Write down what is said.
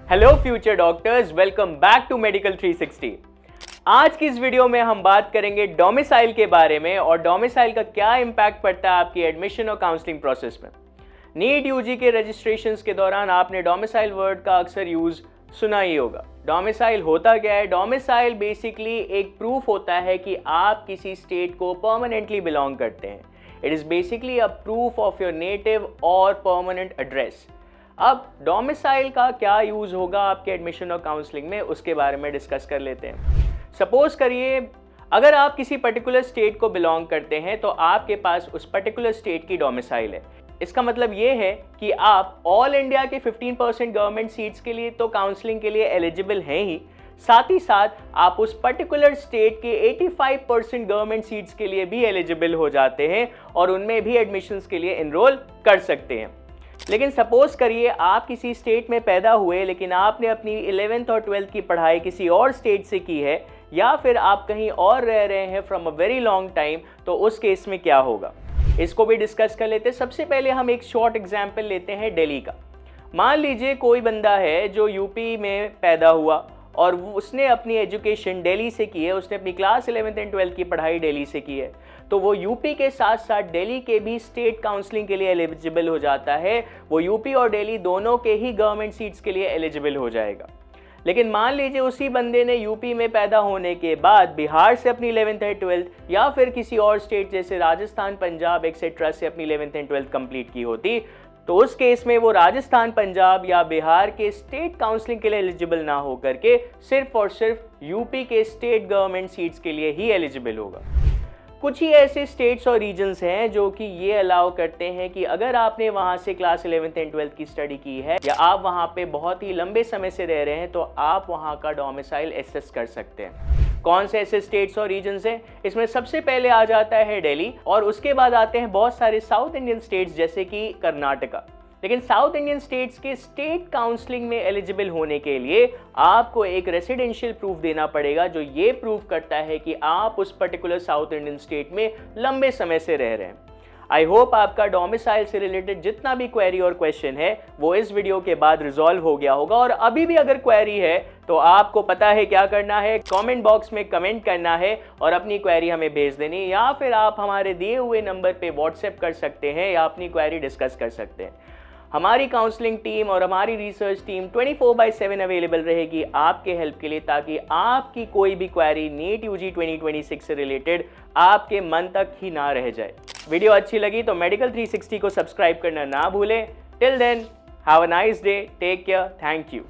Hello future doctors, welcome back to medical 360। आज की इस वीडियो में हम बात करेंगे डोमिसाइल के बारे में और डोमिसाइल का क्या इम्पैक्ट पड़ता है आपकी एडमिशन और काउंसलिंग प्रोसेस में। नीट यूजी के रजिस्ट्रेशंस के दौरान आपने डोमिसाइल वर्ड का अक्सर यूज सुना ही होगा। डोमिसाइल होता क्या है? डोमिसाइल बेसिकली एक प्रूफ होता है कि आप किसी स्टेट को परमानेंटली बिलोंग करते हैं। It is basically a proof of your native और परमानेंट एड्रेस। अब डोमिसाइल का क्या यूज़ होगा आपके एडमिशन और काउंसलिंग में, उसके बारे में डिस्कस कर लेते हैं। सपोज करिए अगर आप किसी पर्टिकुलर स्टेट को बिलोंग करते हैं तो आपके पास उस पर्टिकुलर स्टेट की डोमिसाइल है। इसका मतलब ये है कि आप ऑल इंडिया के 15% गवर्नमेंट सीट्स के लिए तो काउंसलिंग के लिए एलिजिबल हैं ही, साथ ही साथ आप उस पर्टिकुलर स्टेट के 85% गवर्नमेंट सीट्स के लिए भी एलिजिबल हो जाते हैं और उनमें भी एडमिशन्स के लिए एनरोल कर सकते हैं। लेकिन सपोज करिए आप किसी स्टेट में पैदा हुए लेकिन आपने अपनी 11th और 12th की पढ़ाई किसी और स्टेट से की है या फिर आप कहीं और रह रहे हैं from a very long time, तो उस केस में क्या होगा इसको भी डिस्कस कर लेते हैं। सबसे पहले हम एक शॉर्ट एग्जांपल लेते हैं दिल्ली का। मान लीजिए कोई बंदा है जो यूपी में पैदा हुआ और उसने अपनी एजुकेशन दिल्ली से की है, उसने अपनी क्लास 11th एंड 12th की पढ़ाई दिल्ली से की है, तो वो यूपी के साथ साथ दिल्ली के भी स्टेट काउंसलिंग के लिए एलिजिबल हो जाता है। वो यूपी और दिल्ली दोनों के ही गवर्नमेंट सीट्स के लिए एलिजिबल हो जाएगा। लेकिन मान लीजिए उसी बंदे ने यूपी में पैदा होने के बाद बिहार से अपनी 11th एंड 12th या फिर किसी और स्टेट जैसे राजस्थान, पंजाब एक्सेट्रा से अपनी 11th एंड 12th कंप्लीट की होती, तो उस केस में वो राजस्थान, पंजाब या बिहार के स्टेट काउंसलिंग के लिए एलिजिबल ना हो करके सिर्फ और सिर्फ यूपी के स्टेट गवर्नमेंट सीट्स के लिए ही एलिजिबल होगा। कुछ ही ऐसे स्टेट्स और रीजन्स हैं जो कि ये अलाउ करते हैं कि अगर आपने वहाँ से क्लास 11th एंड 12th की स्टडी की है या आप वहाँ पे बहुत ही लंबे समय से रह रहे हैं तो आप वहाँ का डोमिसाइल एसेस कर सकते हैं। कौन से ऐसे स्टेट्स और रीजन्स हैं? इसमें सबसे पहले आ जाता है दिल्ली और उसके बाद आते हैं बहुत सारे साउथ इंडियन स्टेट्स जैसे कि कर्नाटका। लेकिन साउथ इंडियन स्टेट्स के स्टेट काउंसलिंग में एलिजिबल होने के लिए आपको एक रेसिडेंशियल प्रूफ देना पड़ेगा जो ये प्रूफ करता है कि आप उस पर्टिकुलर साउथ इंडियन स्टेट में लंबे समय से रह रहे हैं। आई होप आपका डोमिसाइल से रिलेटेड जितना भी क्वेरी और क्वेश्चन है वो इस वीडियो के बाद रिजॉल्व हो गया होगा। और अभी भी अगर क्वेरी है तो आपको पता है क्या करना है, कमेंट बॉक्स में कमेंट करना है और अपनी क्वेरी हमें भेज देनी, या फिर आप हमारे दिए हुए नंबर पे व्हाट्सएप कर सकते हैं या अपनी क्वेरी डिस्कस कर सकते हैं। हमारी काउंसलिंग टीम और हमारी रिसर्च टीम 24/7 अवेलेबल रहेगी आपके हेल्प के लिए, ताकि आपकी कोई भी क्वेरी नीट यूजी 2026 से रिलेटेड आपके मन तक ही ना रह जाए। वीडियो अच्छी लगी तो मेडिकल 360 को सब्सक्राइब करना ना भूलें। Till then, have a nice day, take care, thank you.